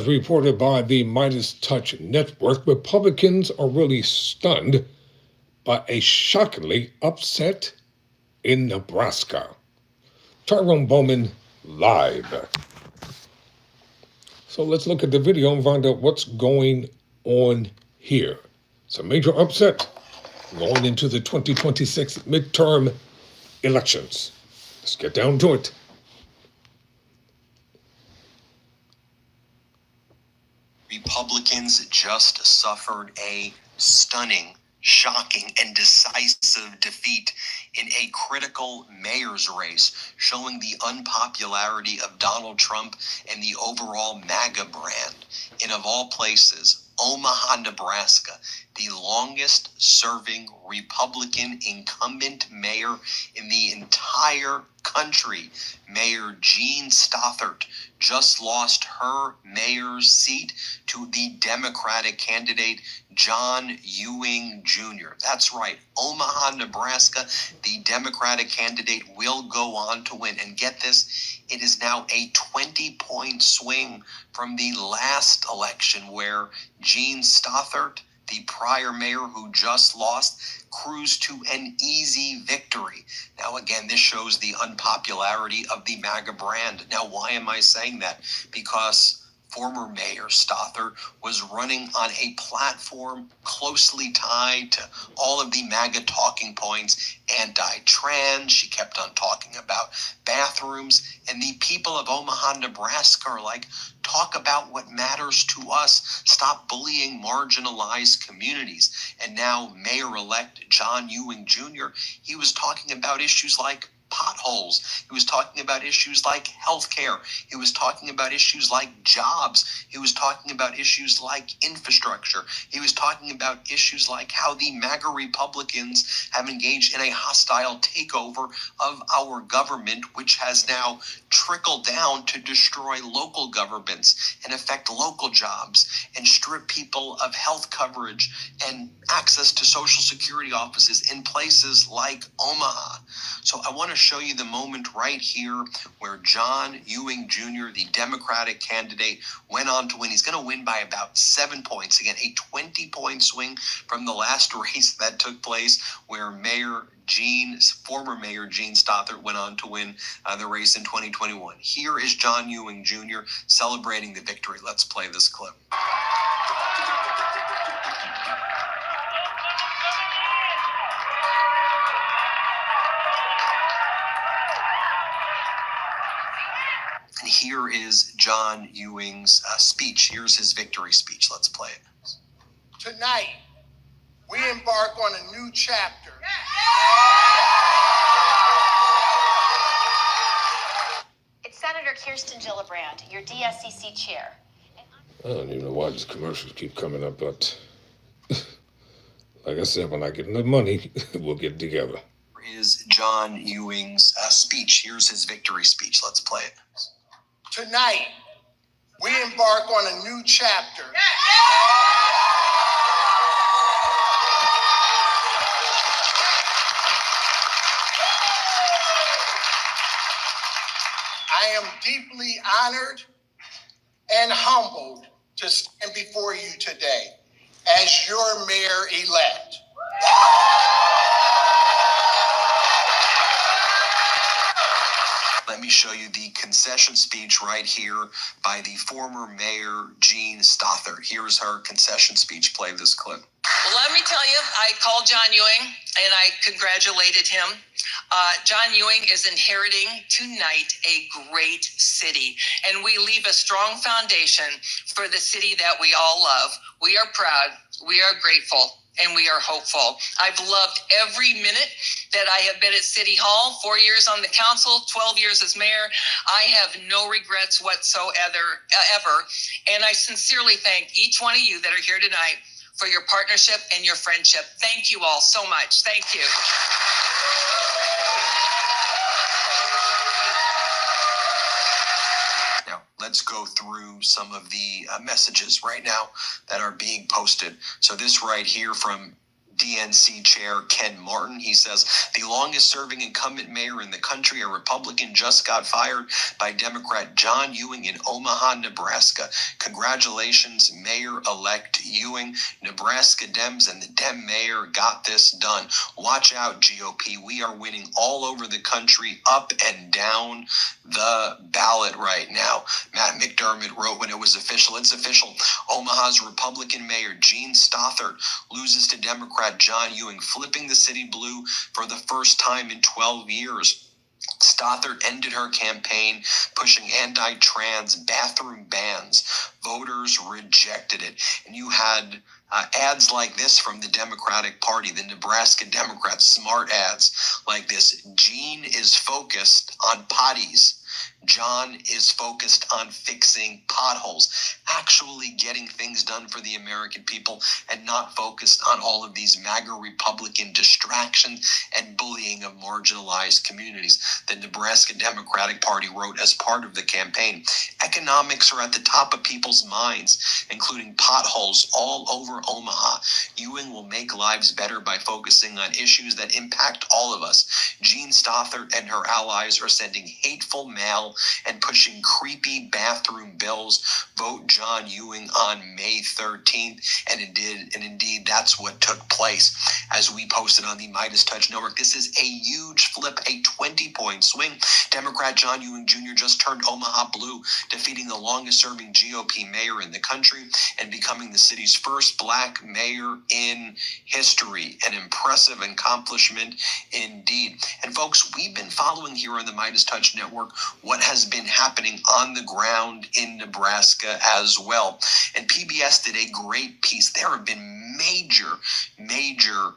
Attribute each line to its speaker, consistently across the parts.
Speaker 1: As reported by the Midas Touch Network, Republicans are really stunned by a shockingly upset in Nebraska. Tyrone Bowman live. So let's look at the video and find out what's going on here. It's a major upset going into the 2026 midterm elections. Let's get down to it.
Speaker 2: Republicans just suffered a stunning, shocking, and decisive defeat in a critical mayor's race, showing the unpopularity of Donald Trump and the overall MAGA brand. And of all places, Omaha, Nebraska, the longest serving Republican incumbent mayor in the entire country, Mayor Jean Stothert, just lost her mayor's seat to the Democratic candidate John Ewing Jr. That's right, Omaha, Nebraska, the Democratic candidate will go on to win. And get this, it is now a 20-point swing from the last election where Jean Stothert, the prior mayor who just lost, cruised to an easy victory. Now, again, this shows the unpopularity of the MAGA brand. Now, why am I saying that? Because former Mayor Stothert was running on a platform closely tied to all of the MAGA talking points, anti-trans. She kept on talking about bathrooms. And the people of Omaha, Nebraska are like, talk about what matters to us. Stop bullying marginalized communities. And now Mayor-elect John Ewing Jr., he was talking about issues like potholes. He was talking about issues like healthcare. He was talking about issues like jobs. He was talking about issues like infrastructure. He was talking about issues like how the MAGA Republicans have engaged in a hostile takeover of our government, which has now trickled down to destroy local governments and affect local jobs and strip people of health coverage and access to social security offices in places like Omaha. So I want to show you the moment right here where John Ewing Jr., the Democratic candidate, went on to win. He's going to win by about 7 points. Again, a 20-point swing from the last race that took place where former Mayor Jean Stothert went on to win the race in 2021. Here is John Ewing Jr. celebrating the victory. Let's play this clip. And here is John Ewing's speech. Here's his victory speech. Let's play it.
Speaker 3: Tonight, we embark on a new chapter.
Speaker 4: It's Senator Kirsten Gillibrand, your DSCC chair.
Speaker 1: I don't even know why these commercials keep coming up, but like I said, when I get enough money, we'll get together.
Speaker 2: Here is John Ewing's speech. Here's his victory speech. Let's play it.
Speaker 3: Tonight, we embark on a new chapter. I am deeply honored and humbled to stand before you today as your mayor-elect.
Speaker 2: Let me show you the concession speech right here by the former Mayor Jean Stothert. Here's her concession speech. Play this clip.
Speaker 5: Well, let me tell you, I called John Ewing and I congratulated him. John Ewing is inheriting tonight a great city, and we leave a strong foundation for the city that we all love. We are proud, we are grateful, and we are hopeful. I've loved every minute that I have been at City Hall, 4 years on the council, 12 years as mayor. I have no regrets whatsoever, ever. And I sincerely thank each one of you that are here tonight for your partnership and your friendship. Thank you all so much. Thank you.
Speaker 2: Now, let's go through some of the messages right now that are being posted. So this right here from DNC Chair Ken Martin. He says the longest serving incumbent mayor in the country, a Republican, just got fired by Democrat John Ewing in Omaha, Nebraska. Congratulations, Mayor-elect Ewing. Nebraska Dems and the Dem mayor got this done. Watch out, GOP. We are winning all over the country, up and down the ballot right now. Matt McDermott wrote when it was official, it's official. Omaha's Republican Mayor Gene Stothert loses to Democrat John Ewing, flipping the city blue for the first time in 12 years. Stothert ended her campaign pushing anti-trans bathroom bans. Voters rejected it. And you had ads like this from the Democratic Party, the Nebraska Democrats, smart ads like this. Gene is focused on potties. John is focused on fixing potholes, actually getting things done for the American people, and not focused on all of these MAGA Republican distractions and bullying of marginalized communities. The Nebraska Democratic Party wrote as part of the campaign, economics are at the top of people's minds, including potholes all over Omaha. Ewing will make lives better by focusing on issues that impact all of us. Gene Stothert and her allies are sending hateful mail and pushing creepy bathroom bills. Vote John Ewing on May 13th. And indeed, that's what took place. As we posted on the Midas Touch Network, this is a huge flip, a 20-point swing. Democrat John Ewing Jr. just turned Omaha blue, defeating the longest-serving GOP mayor in the country and becoming the city's first black mayor in history. An impressive accomplishment indeed. And folks, we've been following here on the Midas Touch Network what has been happening on the ground in Nebraska as well. And PBS did a great piece. There have been major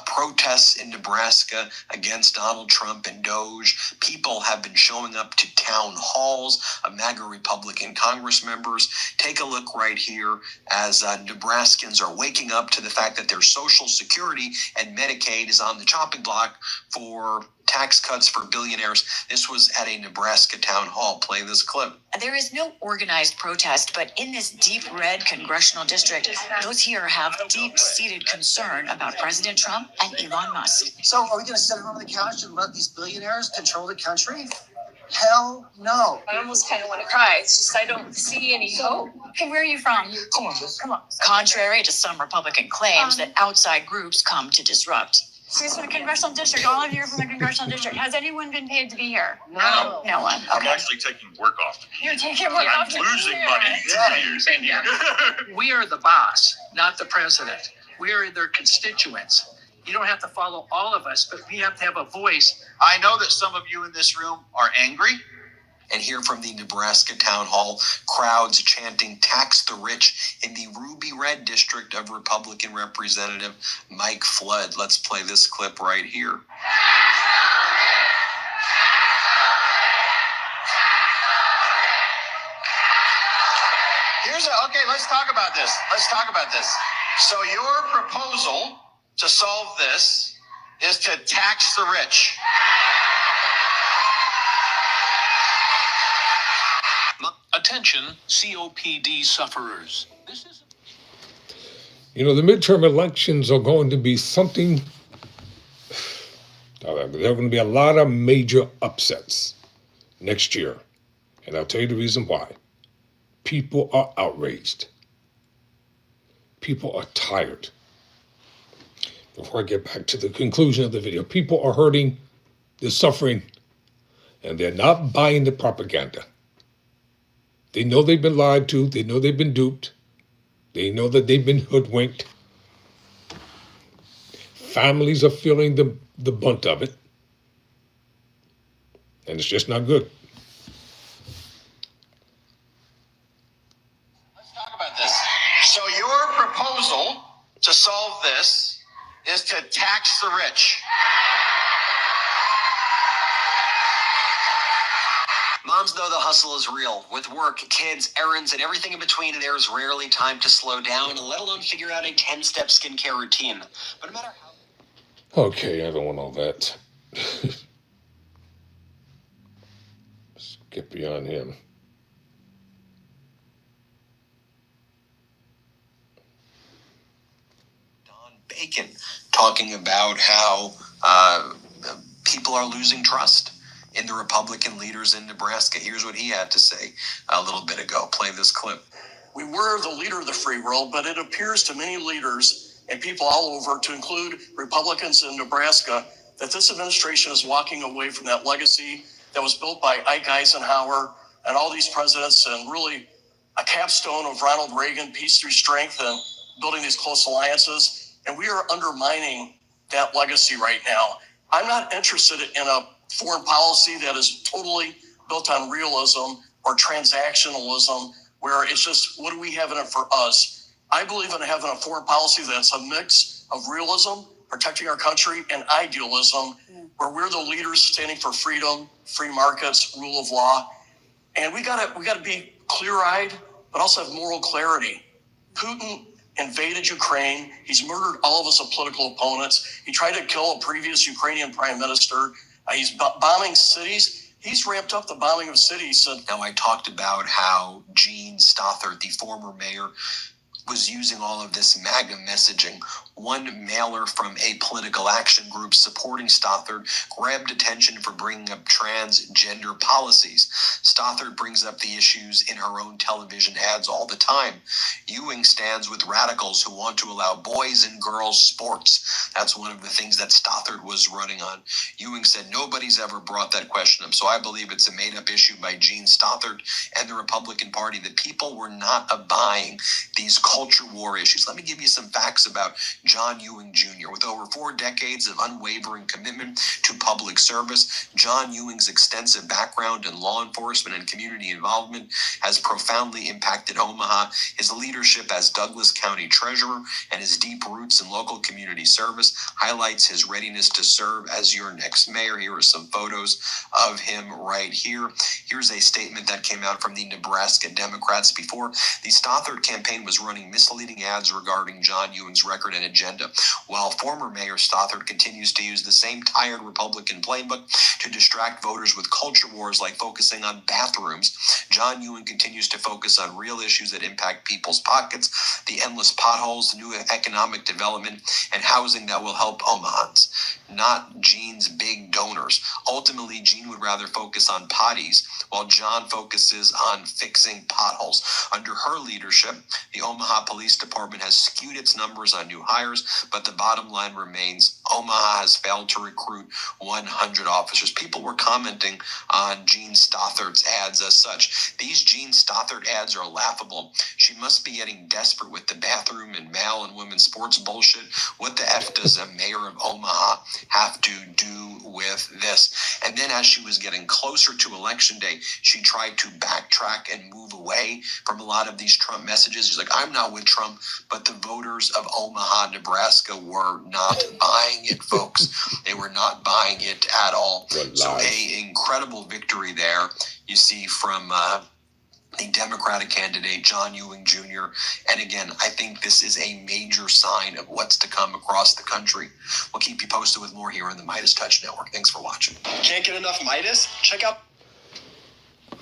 Speaker 2: protests in Nebraska against Donald Trump and Doge. People have been showing up to town halls of MAGA Republican Congress members. Take a look right here as Nebraskans are waking up to the fact that their Social Security and Medicaid is on the chopping block for tax cuts for billionaires. This was at a Nebraska town hall. Play this clip.
Speaker 6: There is no organized protest, but in this deep red congressional district, those here have deep-seated concern about President Trump and Elon Musk.
Speaker 7: So are we going to sit on the couch and let these billionaires control the country? Hell no.
Speaker 8: I almost kind of want to cry. It's just I don't see any hope.
Speaker 6: Okay, where are you from? Come on. Contrary to some Republican claims that outside groups come to disrupt.
Speaker 9: So you're from the congressional district. All of you are from the congressional district. Has anyone been paid to be here?
Speaker 8: No.
Speaker 9: No one.
Speaker 10: I'm
Speaker 9: Okay.
Speaker 10: actually taking work off.
Speaker 9: You're taking work
Speaker 10: I'm
Speaker 9: off to be
Speaker 10: losing
Speaker 9: here.
Speaker 10: money to be here.
Speaker 7: We are the boss, not the president. We are their constituents. You don't have to follow all of us, but we have to have a voice.
Speaker 10: I know that some of you in this room are angry.
Speaker 2: And here from the Nebraska town hall, crowds chanting tax the rich in the ruby red district of Republican Representative Mike Flood. Let's play this clip right here.
Speaker 10: Okay, let's talk about this. So your proposal to solve this is to tax the rich.
Speaker 11: Attention, COPD sufferers. This is.
Speaker 1: You know, the midterm elections are going to be something. There are going to be a lot of major upsets next year. And I'll tell you the reason why. People are outraged. People are tired. Before I get back to the conclusion of the video, people are hurting, they're suffering, and they're not buying the propaganda. They know they've been lied to. They know they've been duped. They know that they've been hoodwinked. Families are feeling the brunt of it. And it's just not good.
Speaker 10: Let's talk about this. So your proposal to solve this is to tax the rich.
Speaker 2: Moms know the hustle is real. With work, kids, errands, and everything in between, there's rarely time to slow down, let alone figure out a 10-step skincare routine. But no matter how...
Speaker 1: Okay, I don't want all that. Let's get beyond him.
Speaker 2: Bacon, talking about how people are losing trust in the Republican leaders in Nebraska. Here's what he had to say a little bit ago. Play this clip.
Speaker 12: We were the leader of the free world, but it appears to many leaders and people all over, to include Republicans in Nebraska, that this administration is walking away from that legacy that was built by Ike Eisenhower and all these presidents, and really a capstone of Ronald Reagan, peace through strength, and building these close alliances. And we are undermining that legacy right now. I'm not interested in a foreign policy that is totally built on realism or transactionalism, where it's just, what do we have in it for us? I believe in having a foreign policy that's a mix of realism, protecting our country, and idealism, where we're the leaders standing for freedom, free markets, rule of law. And we gotta be clear-eyed, but also have moral clarity. Putin invaded Ukraine. He's murdered all of his political opponents. He tried to kill a previous Ukrainian prime minister. He's bombing cities. He's ramped up the bombing of cities.
Speaker 2: Now, I talked about how Gene Stothert, the former mayor, was using all of this MAGA messaging. One mailer from a political action group supporting Stothert grabbed attention for bringing up transgender policies. Stothert brings up the issues in her own television ads all the time. Ewing stands with radicals who want to allow boys and girls sports. That's one of the things that Stothert was running on. Ewing said nobody's ever brought that question up, so I believe it's a made-up issue by Gene Stothert and the Republican Party that people were not buying these culture war issues. Let me give you some facts about John Ewing Jr. With over 4 decades of unwavering commitment to public service, John Ewing's extensive background in law enforcement and community involvement has profoundly impacted Omaha. His leadership as Douglas County Treasurer and his deep roots in local community service highlights his readiness to serve as your next mayor. Here are some photos of him right here. Here's a statement that came out from the Nebraska Democrats before the Stothert campaign was running misleading ads regarding John Ewing's record and agenda, while former Mayor Stothert continues to use the same tired Republican playbook to distract voters with culture wars like focusing on bathrooms. John Ewing continues to focus on real issues that impact people's pockets, the endless potholes, the new economic development, and housing that will help Omahans, not Gene's big donors. Ultimately, Gene would rather focus on potties, while John focuses on fixing potholes. Under her leadership, the Omaha Police Department has skewed its numbers on new hires, but the bottom line remains Omaha has failed to recruit 100 officers. People were commenting on Gene Stothert's ads as such. These Gene Stothert ads are laughable. She must be getting desperate with the bathroom and male and women's sports bullshit. What the F does a mayor of Omaha have to do with this? And then as she was getting closer to election day, she tried to backtrack and move away from a lot of these Trump messages. She's like, I'm not with Trump, but the voters of Omaha, Nebraska were not buying it, folks. They were not buying it at all. So a incredible victory there, you see, from the Democratic candidate, John Ewing Jr. And again, I think this is a major sign of what's to come across the country. We'll keep you posted with more here on the Midas Touch Network. Thanks for watching.
Speaker 13: Can't get enough Midas? Check out.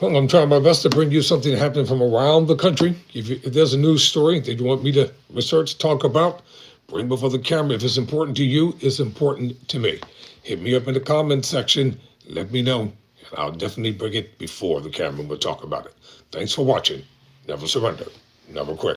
Speaker 1: Well, I'm trying my best to bring you something happening from around the country. If there's a news story that you want me to research, talk about, bring before the camera. If it's important to you, it's important to me. Hit me up in the comment section. Let me know. And I'll definitely bring it before the camera and we'll talk about it. Thanks for watching. Never surrender. Never quit.